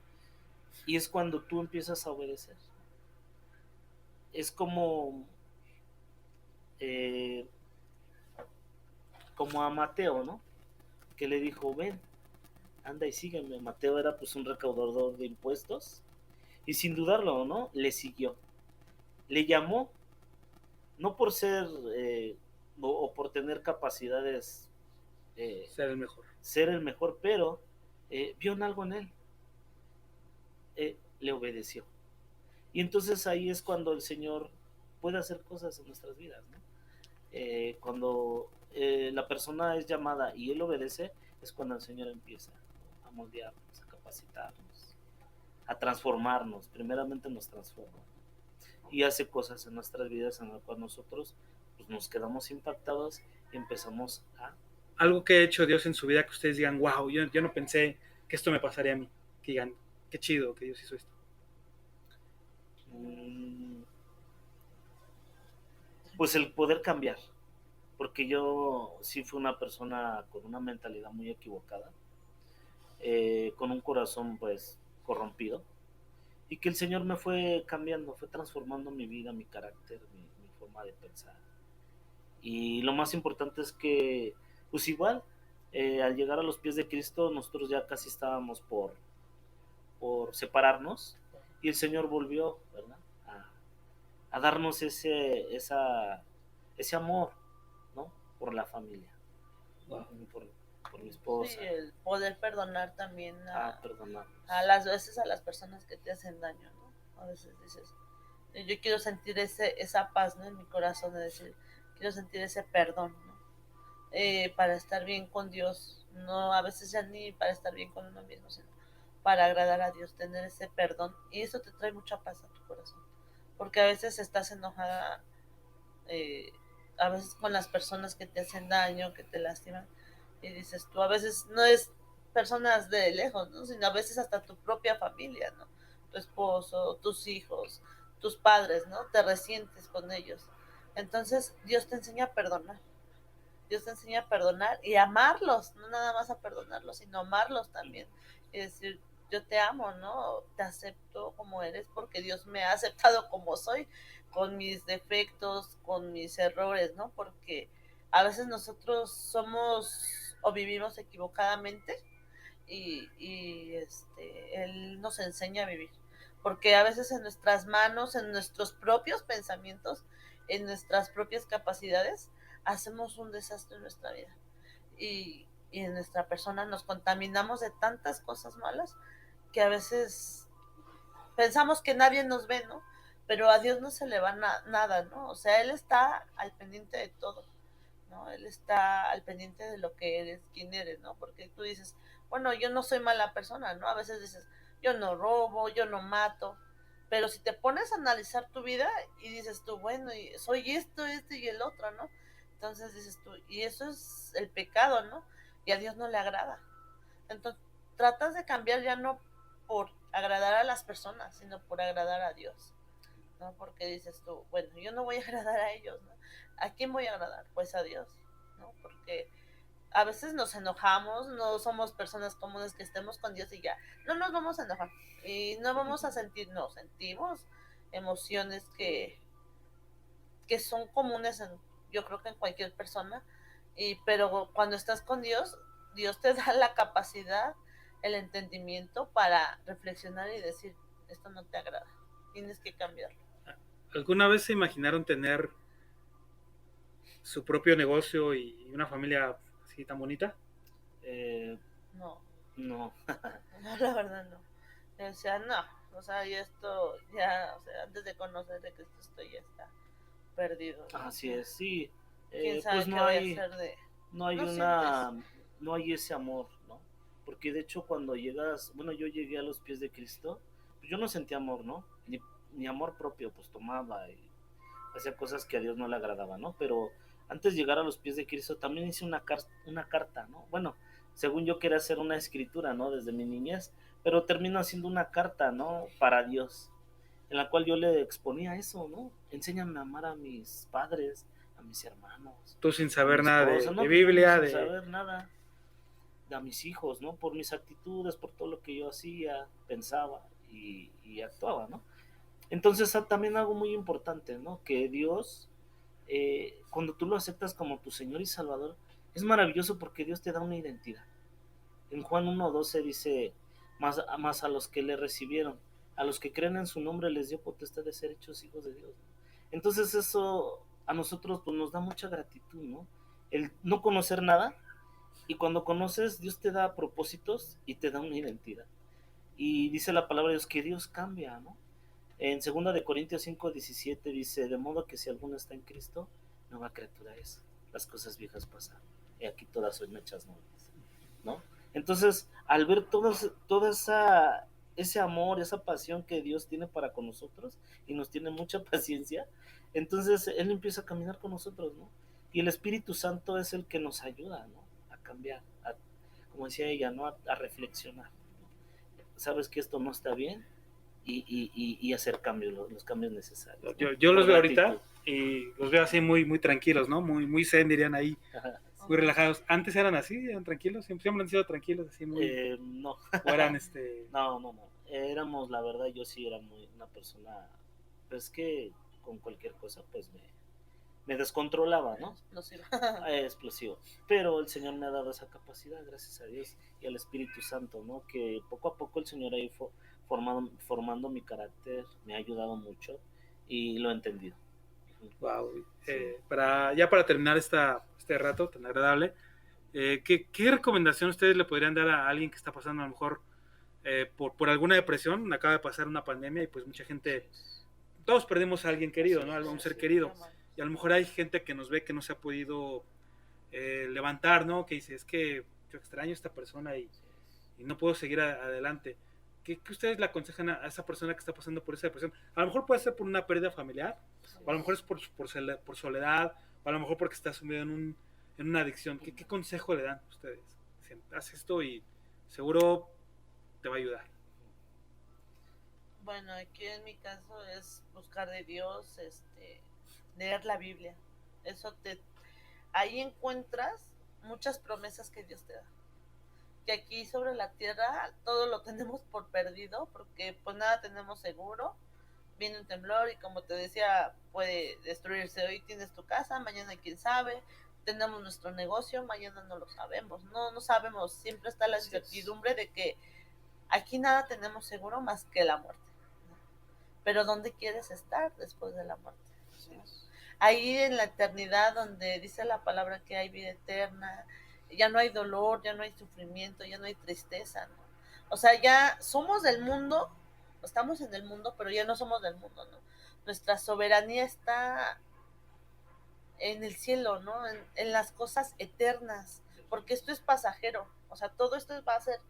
y es cuando tú empiezas a obedecer. Es como a Mateo, ¿no? Que le dijo, ven, anda y sígueme. Mateo era pues un recaudador de impuestos y sin dudarlo, ¿no? Le siguió. Le llamó, no por ser o por tener capacidades ser el mejor, pero vio algo en él, le obedeció. Y entonces ahí es cuando el Señor puede hacer cosas en nuestras vidas, ¿no? Cuando la persona es llamada y él obedece, es cuando el Señor empieza a moldearnos, a capacitarnos, a transformarnos. Primeramente nos transforma y hace cosas en nuestras vidas en las cuales nosotros pues, nos quedamos impactados y empezamos a... Algo que ha hecho Dios en su vida que ustedes digan, wow, yo no pensé que esto me pasaría a mí. Que digan, qué chido que Dios hizo esto. Pues el poder cambiar, porque yo sí fui una persona con una mentalidad muy equivocada, con un corazón pues corrompido, y que el Señor me fue cambiando, fue transformando mi vida, mi carácter, mi forma de pensar. Y lo más importante es que, pues igual, al llegar a los pies de Cristo, nosotros ya casi estábamos por separarnos, y el Señor volvió, ¿verdad? A darnos ese amor, ¿no? Por la familia, Wow. por mi esposa. Sí, el poder perdonar también perdonar. a las veces a las personas que te hacen daño, ¿no? A veces dices, yo quiero sentir esa paz, ¿no? En mi corazón, de decir, quiero sentir ese perdón, ¿no? Para estar bien con Dios, no a veces ya ni para estar bien con uno mismo, sino para agradar a Dios, tener ese perdón, y eso te trae mucha paz a tu corazón, porque a veces estás enojada, a veces con las personas que te hacen daño, que te lastiman, y dices tú, a veces no es personas de lejos, ¿no? Sino a veces hasta tu propia familia, ¿no? Tu esposo, tus hijos, tus padres, ¿no? Te resientes con ellos. Entonces Dios te enseña a perdonar. Dios te enseña a perdonar y amarlos, no nada más a perdonarlos, sino amarlos también. Y decir, yo te amo, ¿no? Te acepto como eres porque Dios me ha aceptado como soy, con mis defectos, con mis errores, ¿no? Porque a veces nosotros somos o vivimos equivocadamente Él nos enseña a vivir. Porque a veces en nuestras manos, en nuestros propios pensamientos, en nuestras propias capacidades, hacemos un desastre en nuestra vida. Y en nuestra persona nos contaminamos de tantas cosas malas que a veces pensamos que nadie nos ve, ¿no? Pero a Dios no se le va nada, ¿no? O sea, Él está al pendiente de todo, ¿no? Él está al pendiente de lo que eres, quién eres, ¿no? Porque tú dices, bueno, yo no soy mala persona, ¿no? A veces dices, yo no robo, yo no mato, pero si te pones a analizar tu vida y dices tú, bueno, y soy esto, este y el otro, ¿no? Entonces dices tú, y eso es el pecado, ¿no? Y a Dios no le agrada. Entonces tratas de cambiar ya no por agradar a las personas, sino por agradar a Dios, ¿no? Porque dices tú, bueno, yo no voy a agradar a ellos, ¿no? ¿A quién voy a agradar? Pues a Dios, ¿no? Porque a veces nos enojamos, no somos personas comunes que estemos con Dios y ya, no nos vamos a enojar y no vamos a sentir, no, sentimos emociones que son comunes yo creo que en cualquier persona, pero cuando estás con Dios, Dios te da la capacidad, el entendimiento para reflexionar y decir, esto no te agrada, tienes que cambiarlo. ¿Alguna vez se imaginaron tener su propio negocio y una familia así tan bonita? No, No. no, la verdad no. Yo decía, no, o sea, y esto ya, o sea, antes de conocer de Cristo esto ya está perdido, ¿no? Así es, sí. ¿Quién sabe Pues qué no voy a hay, hacer de...? no hay No sientes. no hay ese amor, ¿no? Porque de hecho cuando llegas, bueno, yo llegué a los pies de Cristo, pues yo no sentía amor, ¿no? Ni amor propio, pues tomaba y hacía cosas que a Dios no le agradaban, ¿no? Pero antes de llegar a los pies de Cristo también hice una carta, ¿no? Bueno, según yo quería hacer una escritura, ¿no? Desde mi niñez, pero termino haciendo una carta, ¿no? Para Dios, en la cual yo le exponía eso, ¿no? Enséñame a amar a mis padres, a mis hermanos, Tú sin a mi saber nada esposa, de no, pues yo no Biblia, sin de... saber nada, de a mis hijos, ¿no? Por mis actitudes, por todo lo que yo hacía, pensaba y actuaba, ¿no? Entonces también algo muy importante, ¿no? Que Dios, cuando tú lo aceptas como tu Señor y Salvador, es maravilloso porque Dios te da una identidad. En Juan 1:12 dice, más a los que le recibieron, a los que creen en su nombre les dio potestad de ser hechos hijos de Dios. Entonces eso a nosotros pues, nos da mucha gratitud, ¿no? El no conocer nada, y cuando conoces, Dios te da propósitos y te da una identidad. Y dice la palabra de Dios que Dios cambia, ¿no? En 2 Corintios 5:17 dice, de modo que si alguno está en Cristo, nueva criatura es. Las cosas viejas pasaron, y aquí todas son hechas nuevas, ¿no? Entonces, al ver toda ese amor, esa pasión que Dios tiene para con nosotros, y nos tiene mucha paciencia, entonces Él empieza a caminar con nosotros, ¿no? Y el Espíritu Santo es el que nos ayuda, ¿no? A cambiar, como decía ella, ¿no? A reflexionar, ¿no? Sabes que esto no está bien, y hacer cambios, los cambios necesarios, ¿no? Yo los Por veo ahorita gratitud. y los veo así muy, muy tranquilos, ¿no? Muy, muy zen, dirían ahí, muy relajados. Antes eran así, eran tranquilos, siempre han sido tranquilos, así muy... No, O eran no, éramos, la verdad, yo sí era una persona, pues que con cualquier cosa, pues me descontrolaba, ¿no? Explosiva. Explosivo. Pero el Señor me ha dado esa capacidad, gracias a Dios y al Espíritu Santo, ¿no? Que poco a poco el Señor ahí formando mi carácter, me ha ayudado mucho y lo he entendido. Wow. Sí. Para terminar este rato tan agradable, ¿qué recomendación ustedes le podrían dar a alguien que está pasando a lo mejor por alguna depresión? Acaba de pasar una pandemia y pues mucha gente, todos perdimos a alguien querido, ¿no? A un ser querido. Y a lo mejor hay gente que nos ve que no se ha podido levantar, ¿no? Que dice, es que yo extraño a esta persona y no puedo seguir adelante. ¿Qué ustedes le aconsejan a esa persona que está pasando por esa depresión? A lo mejor puede ser por una pérdida familiar, o a lo mejor es por soledad, o a lo mejor porque está sumido en una adicción. ¿Qué consejo le dan ustedes? Dicen, haz esto y seguro te va a ayudar. Bueno, aquí en mi caso es buscar de Dios, leer la Biblia. Eso ahí encuentras muchas promesas que Dios te da. Que aquí sobre la tierra todo lo tenemos por perdido, porque pues nada tenemos seguro. Viene un temblor y como te decía, puede destruirse. Hoy tienes tu casa, mañana quién sabe. Tenemos nuestro negocio, mañana no lo sabemos. No sabemos, siempre está la incertidumbre de que aquí nada tenemos seguro más que la muerte. Pero ¿dónde quieres estar después de la muerte? ¿No? Ahí en la eternidad donde dice la palabra que hay vida eterna, ya no hay dolor, ya no hay sufrimiento, ya no hay tristeza, ¿no? O sea, ya somos del mundo, estamos en el mundo, pero ya no somos del mundo, ¿no? Nuestra soberanía está en el cielo, ¿no? En las cosas eternas, porque esto es pasajero, o sea, todo esto va a ser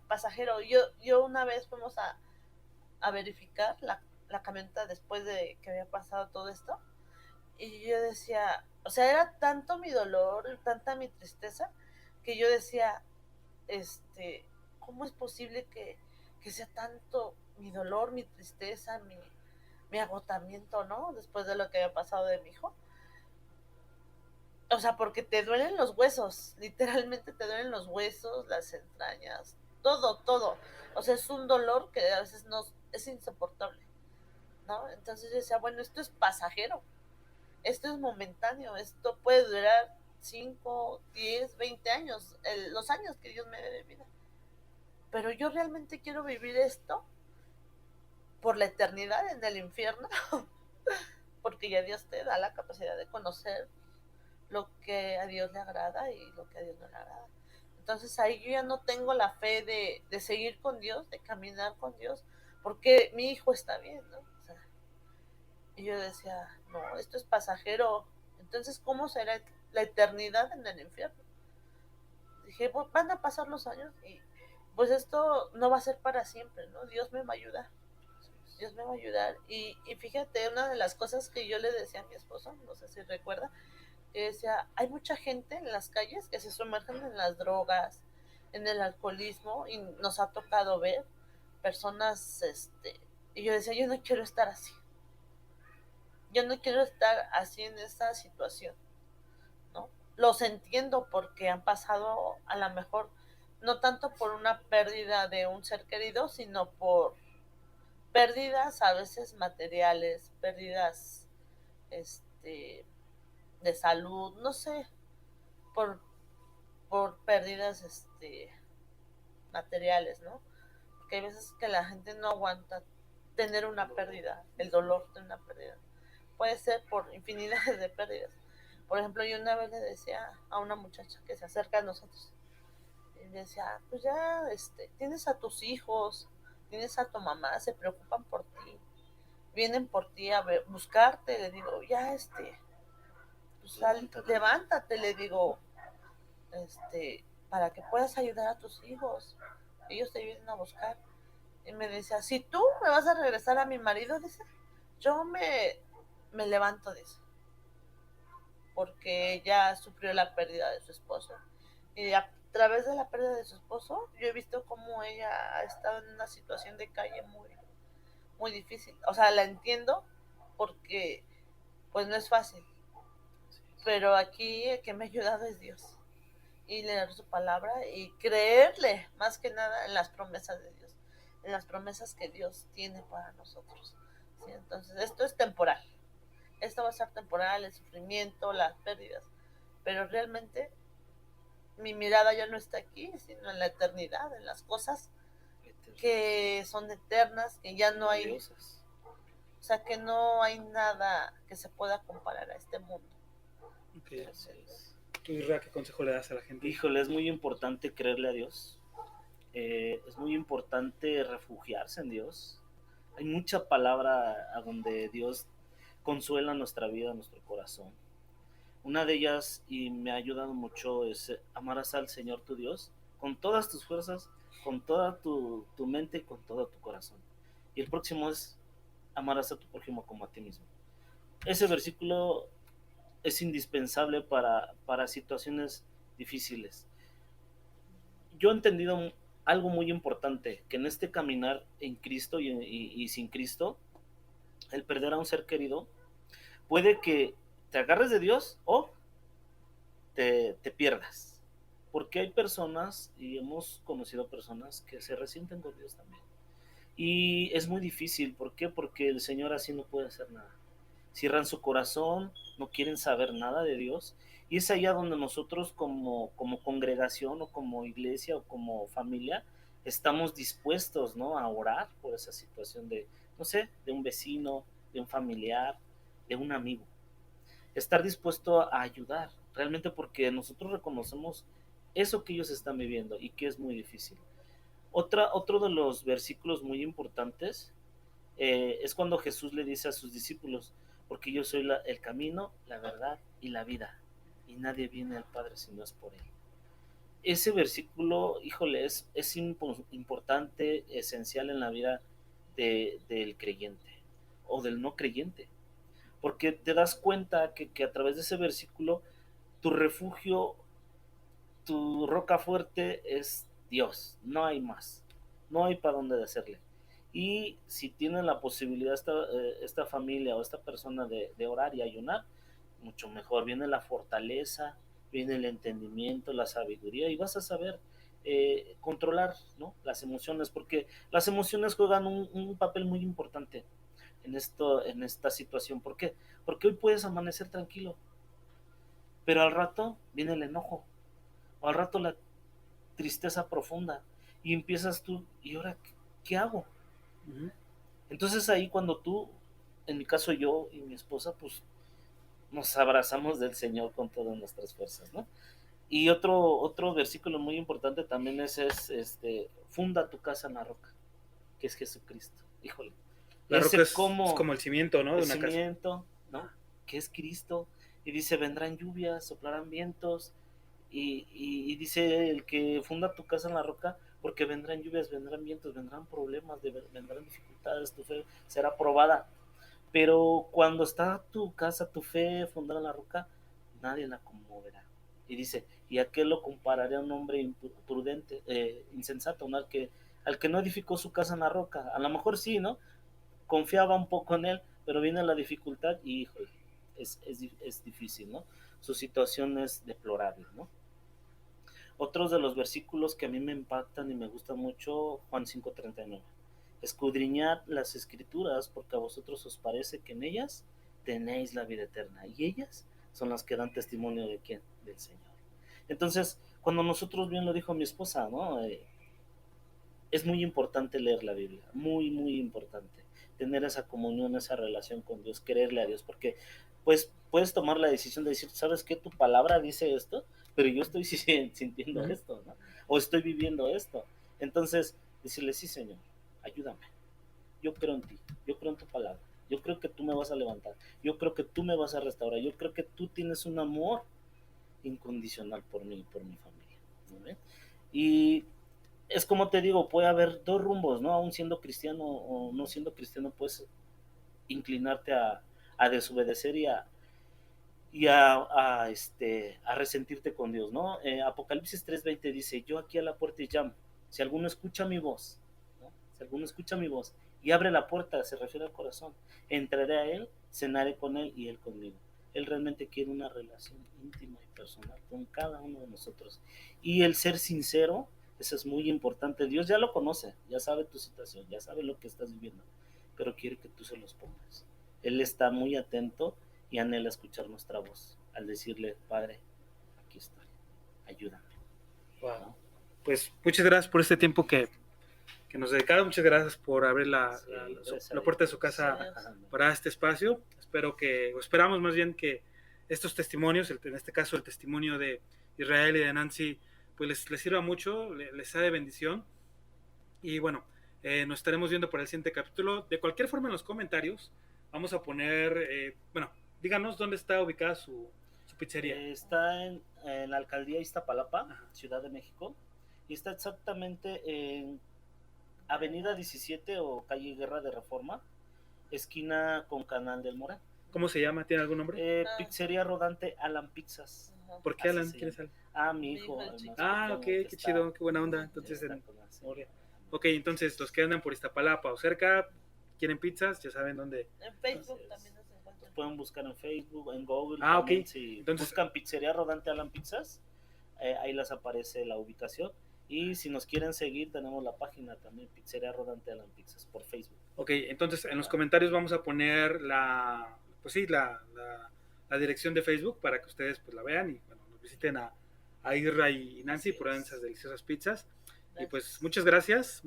pasajero. Yo una vez fuimos a verificar la camioneta después de que había pasado todo esto. Y yo decía, o sea, era tanto mi dolor, tanta mi tristeza, que yo decía, ¿cómo es posible que sea tanto mi dolor, mi tristeza, mi agotamiento, ¿no? Después de lo que había pasado de mi hijo. O sea, porque te duelen los huesos, literalmente te duelen los huesos, las entrañas, todo. O sea, es un dolor que a veces no es insoportable, ¿no? Entonces yo decía, bueno, esto es pasajero, esto es momentáneo, esto puede durar 5, 10, 20 años, los años que Dios me dé de vida. Pero yo realmente quiero vivir esto por la eternidad en el infierno, porque ya Dios te da la capacidad de conocer lo que a Dios le agrada y lo que a Dios no le agrada. Entonces ahí yo ya no tengo la fe de seguir con Dios, de caminar con Dios, porque mi hijo está bien, ¿no? O sea, y yo decía, no, esto es pasajero. Entonces, ¿cómo será la eternidad en el infierno? Dije, pues, van a pasar los años y pues esto no va a ser para siempre, ¿no? Dios me va a ayudar. Dios me va a ayudar. Y fíjate, una de las cosas que yo le decía a mi esposo, no sé si recuerda, que decía, hay mucha gente en las calles que se sumergen en las drogas, en el alcoholismo, y nos ha tocado ver personas, y yo decía, yo no quiero estar así. Yo no quiero estar así en esta situación, ¿no? Los entiendo porque han pasado a lo mejor no tanto por una pérdida de un ser querido, sino por pérdidas a veces materiales, pérdidas de salud, no sé, por, por pérdidas materiales, ¿no? Porque hay veces que la gente no aguanta tener una pérdida, el dolor de una pérdida. Puede ser por infinidades de pérdidas. Por ejemplo, yo una vez le decía a una muchacha que se acerca a nosotros, y le decía, pues ya, tienes a tus hijos, tienes a tu mamá, se preocupan por ti, vienen por ti a ver, buscarte, le digo, ya, pues, levántate, le digo, para que puedas ayudar a tus hijos, ellos te vienen a buscar. Y me decía, si tú me vas a regresar a mi marido, dice, yo me levanto, dice, porque ella sufrió la pérdida de su esposo. Y a través de la pérdida de su esposo, yo he visto cómo ella ha estado en una situación de calle muy, muy difícil. O sea, la entiendo porque pues no es fácil. Pero aquí el que me ha ayudado es Dios. Y leer su palabra y creerle más que nada en las promesas de Dios, en las promesas que Dios tiene para nosotros. ¿Sí? Entonces, esto es temporal. Esto va a ser temporal, el sufrimiento, las pérdidas. Pero realmente mi mirada ya no está aquí, sino en la eternidad, en las cosas que son eternas, que ya no hay, o sea, que no hay nada que se pueda comparar a este mundo. Okay. ¿Tú, Isra, qué consejo le das a la gente? Híjole, es muy importante creerle a Dios. Es muy importante refugiarse en Dios. Hay mucha palabra a donde Dios consuela nuestra vida, nuestro corazón. Una de ellas, y me ha ayudado mucho, es amarás al Señor tu Dios con todas tus fuerzas, con toda tu mente y con todo tu corazón. Y el próximo es amarás a tu prójimo como a ti mismo. Ese versículo es indispensable para situaciones difíciles. Yo he entendido algo muy importante, que en este caminar en Cristo y sin Cristo, el perder a un ser querido, puede que te agarres de Dios o te pierdas. Porque hay personas, y hemos conocido personas que se resienten con Dios también. Y es muy difícil, ¿por qué? Porque el Señor así no puede hacer nada. Cierran su corazón, no quieren saber nada de Dios. Y es allá donde nosotros como congregación o como iglesia o como familia estamos dispuestos, ¿no?, a orar por esa situación de, no sé, de un vecino, de un familiar, de un amigo. Estar dispuesto a ayudar, realmente porque nosotros reconocemos eso que ellos están viviendo y que es muy difícil. Otro de los versículos muy importantes es cuando Jesús le dice a sus discípulos, porque yo soy el camino, la verdad y la vida, y nadie viene al Padre si no es por él. Ese versículo, híjole, es importante, esencial en la vida del creyente o del no creyente, porque te das cuenta que a través de ese versículo tu refugio, tu roca fuerte es Dios, no hay más, no hay para dónde hacerle. Y si tienen la posibilidad esta familia o esta persona de orar y ayunar, mucho mejor. Viene la fortaleza, viene el entendimiento, la sabiduría y vas a saber controlar, ¿no?, las emociones, porque las emociones juegan un papel muy importante en esta situación. ¿Por qué? Porque hoy puedes amanecer tranquilo, pero al rato viene el enojo, o al rato la tristeza profunda, y empiezas tú, ¿y ahora qué hago? Uh-huh. Entonces ahí cuando tú, en mi caso yo y mi esposa, pues nos abrazamos del Señor con todas nuestras fuerzas, ¿no? Y otro versículo muy importante también funda tu casa en la roca, que es Jesucristo. Híjole. La roca es como como el cimiento, ¿no? De el una casa. cimiento, ¿no? Que es Cristo. Y dice, vendrán lluvias, soplarán vientos. Y dice, el que funda tu casa en la roca, porque vendrán lluvias, vendrán vientos, vendrán problemas, vendrán dificultades, tu fe será probada. Pero cuando está tu casa, tu fe fundada en la roca, nadie la conmoverá. Y dice, y a qué lo compararé a un hombre imprudente, insensato, ¿no? Al que no edificó su casa en la roca. A lo mejor sí, ¿no? Confiaba un poco en él, pero viene la dificultad y, híjole, es difícil, ¿no? Su situación es deplorable, ¿no? Otros de los versículos que a mí me impactan y me gustan mucho, Juan 5:39. Escudriñad las escrituras porque a vosotros os parece que en ellas tenéis la vida eterna y ellas son las que dan testimonio de quién, del Señor. Entonces, cuando nosotros, bien lo dijo mi esposa, ¿no? Es muy importante leer la Biblia, muy, muy importante. Tener esa comunión, esa relación con Dios, quererle a Dios, porque pues puedes tomar la decisión de decir, ¿sabes qué? Tu palabra dice esto, pero yo estoy sintiendo esto, ¿no? O estoy viviendo esto. Entonces, decirle, sí, Señor, ayúdame. Yo creo en ti, yo creo en tu palabra. Yo creo que tú me vas a levantar. Yo creo que tú me vas a restaurar. Yo creo que tú tienes un amor incondicional por mí y por mi familia, ¿no? Y es como te digo, puede haber dos rumbos, ¿no? Aún siendo cristiano o no siendo cristiano, puedes inclinarte a desobedecer a resentirte con Dios, ¿no? Apocalipsis 3:20 dice, yo aquí a la puerta y llamo, si alguno escucha mi voz, ¿no? Si alguno escucha mi voz y abre la puerta, se refiere al corazón, entraré a él, cenaré con él y él conmigo. Él realmente quiere una relación íntima y personal con cada uno de nosotros. Y el ser sincero, eso es muy importante. Dios ya lo conoce, ya sabe tu situación, ya sabe lo que estás viviendo, pero quiere que tú se los pongas. Él está muy atento y anhela escuchar nuestra voz al decirle, Padre, aquí estoy, ayúdame. Wow. Pues muchas gracias por este tiempo que nos dedicaron. Muchas gracias por abrir la puerta de su casa para este espacio. Esperamos más bien que estos testimonios, en este caso el testimonio de Israel y de Nancy, pues les sirva mucho, les sea de bendición. Y bueno, nos estaremos viendo por el siguiente capítulo. De cualquier forma, en los comentarios vamos a poner, díganos dónde está ubicada su pizzería. Está en la alcaldía Iztapalapa, Ciudad de México, y está exactamente en Avenida 17 o calle Guerra de Reforma, esquina con Canal del Morán. ¿Cómo se llama? ¿Tiene algún nombre? Pizzería Rodante Alan Pizzas. ¿Por qué Alan? ¿Quién es Alan? Mi hijo. Ok, qué chido, qué buena onda. Entonces, ok, entonces los que andan por Iztapalapa o cerca, quieren pizzas, ya saben dónde. En Facebook también nos encuentran. Pueden buscar en Facebook, en Google. Ok. Si entonces, buscan Pizzería Rodante Alan Pizzas, ahí les aparece la ubicación. Y si nos quieren seguir, tenemos la página también, Pizzería Rodante Alan Pizzas, por Facebook. Ok, entonces en los comentarios vamos a poner la dirección de Facebook para que ustedes pues la vean y bueno, nos visiten a Irra y Nancy por esas deliciosas pizzas. Gracias. Y pues muchas gracias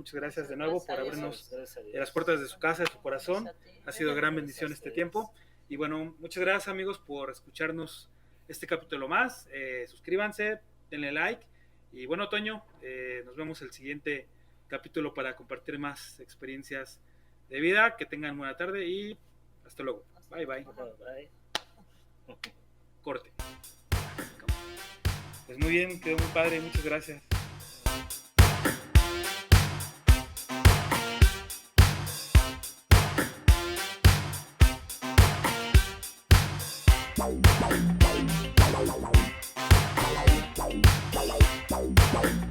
de nuevo por abrirnos las puertas de su casa, de su corazón. Ha sido gran bendición este tiempo. Y bueno, muchas gracias amigos por escucharnos este capítulo más. Suscríbanse, denle like. Y bueno, Toño, nos vemos el siguiente capítulo para compartir más experiencias de vida. Que tengan buena tarde y hasta luego. Bye, bye. Corte. Pues muy bien, quedó muy padre. Muchas gracias. Bye.